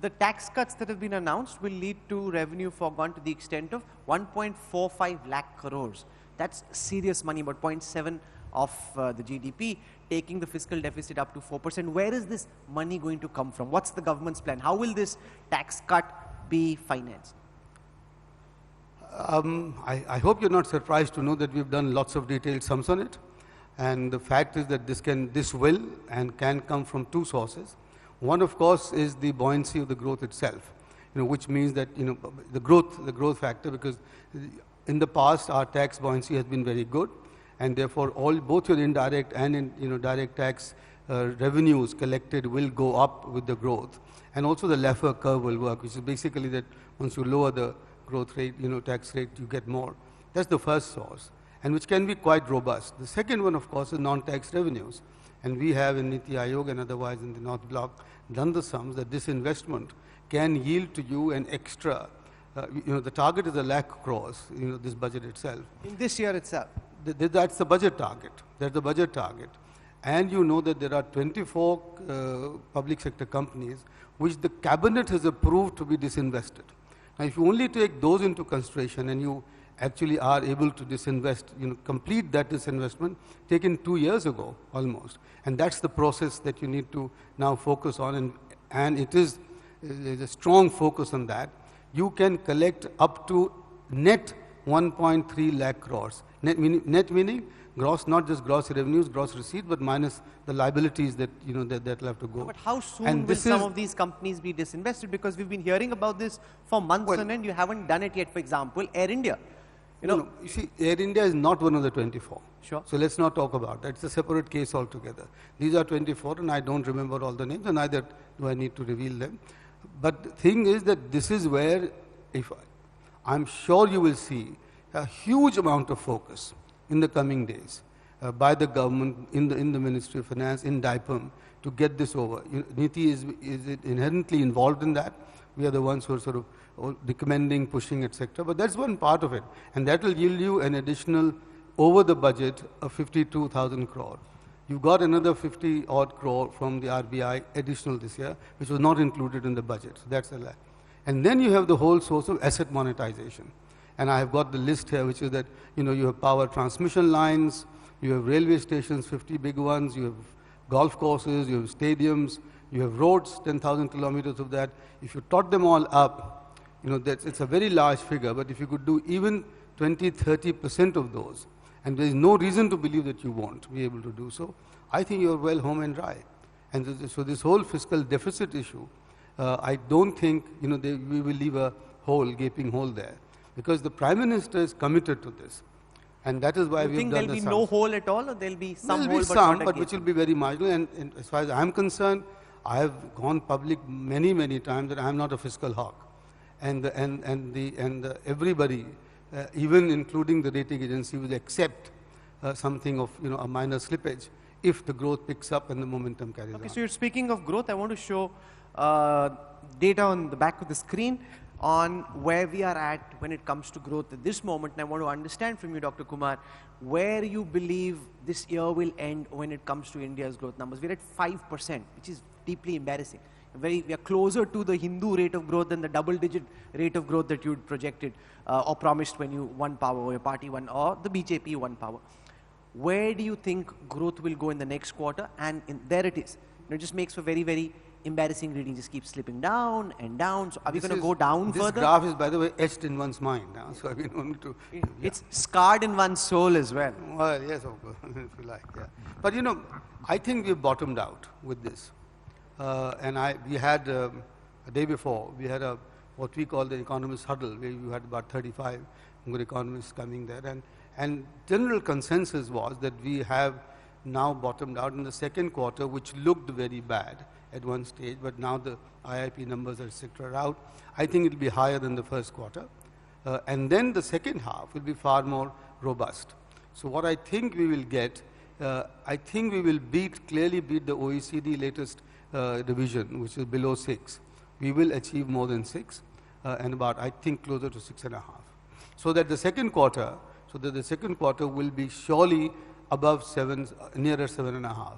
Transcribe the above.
the tax cuts that have been announced will lead to revenue foregone to the extent of 1.45 lakh crores. That's serious money, about 0.7 of the GDP, taking the fiscal deficit up to 4%. Where is this money going to come from? What's the government's plan? How will this tax cut be financed? I hope you're not surprised to know that we've done lots of detailed sums on it. And the fact is that this will and can come from two sources. One, of course, is the buoyancy of the growth itself, which means that, the growth factor, because in the past our tax buoyancy has been very good, and therefore both your indirect and direct tax revenues collected will go up with the growth. And also the Laffer curve will work, which is basically that once you lower the growth rate, tax rate, you get more. That's the first source, and which can be quite robust. The second one, of course, is non-tax revenues. And we have in Niti Aayog and otherwise in the North Block done the sums that this investment can yield to you an extra, the target is 1 lakh crores, this budget itself. In this year itself? That's the budget target. That's the budget target. And you know that there are 24 public sector companies which the cabinet has approved to be disinvested. Now, if you only take those into consideration and you actually are able to disinvest, complete that disinvestment taken 2 years ago almost. And that's the process that you need to now focus on, and there's a strong focus on that. You can collect up to net 1.3 lakh crores. Net meaning gross, not just gross revenues, gross receipt, but minus the liabilities that, that will have to go. But how soon will some of these companies be disinvested? Because we've been hearing about this for months on end. You haven't done it yet. For example, Air India. You see, Air India is not one of the 24. Sure. So let's not talk about that. It's a separate case altogether. These are 24, and I don't remember all the names, and neither do I need to reveal them. But the thing is that this is where, I'm sure you will see a huge amount of focus in the coming days by the government, in the Ministry of Finance, in DIPAM, to get this over. Niti is inherently involved in that. We are the ones who are sort of recommending, pushing, etc. But that's one part of it, and that will yield you an additional over the budget of 52,000 crore. You've got another 50 odd crore from the RBI additional this year, which was not included in the budget. So that's a lot. And then you have the whole source of asset monetization. And I have got the list here, which is that you have power transmission lines, you have railway stations, 50 big ones, you have golf courses, you have stadiums, you have roads, 10,000 kilometers of that. If you tot them all up, it's a very large figure, but if you could do even 20-30% of those, and there is no reason to believe that you won't be able to do so, I think you're well home and dry. And so this whole fiscal deficit issue, I don't think we will leave a gaping hole there, because the Prime Minister is committed to this, and that is why we have done the sums. You think there'll be no hole at all, or there'll be some hole? There will be some, but which will be very marginal. And as far as I'm concerned, I have gone public many, many times that I'm not a fiscal hawk. And everybody, even including the rating agency, will accept something of a minor slippage if the growth picks up and the momentum carries on. Okay, so you're speaking of growth. I want to show data on the back of the screen on where we are at when it comes to growth at this moment. And I want to understand from you, Dr. Kumar, where you believe this year will end when it comes to India's growth numbers. We're at 5%, which is deeply embarrassing. We are closer to the Hindu rate of growth than the double-digit rate of growth that you projected or promised when you won power, or your party won, or the BJP won power. Where do you think growth will go in the next quarter? And there it is. It just makes for very, very embarrassing reading. Just keeps slipping down and down. So are we going to go down further? This graph is, by the way, etched in one's mind. So I mean, only to. It's scarred in one's soul as well. Well, yes, of course, if you like. Yeah. But I think we've bottomed out with this. We had a day before, we had what we call the economist huddle, where we had about 35 good economists coming there, and general consensus was that we have now bottomed out in the second quarter, which looked very bad at one stage, but now the IIP numbers, etc., are out. I think it will be higher than the first quarter, and then the second half will be far more robust. So what I think we will get, I think we will clearly beat the OECD latest division, which is below 6. We will achieve more than 6, and about, I think, closer to 6.5. So that the second quarter will be surely above 7, nearer 7.5.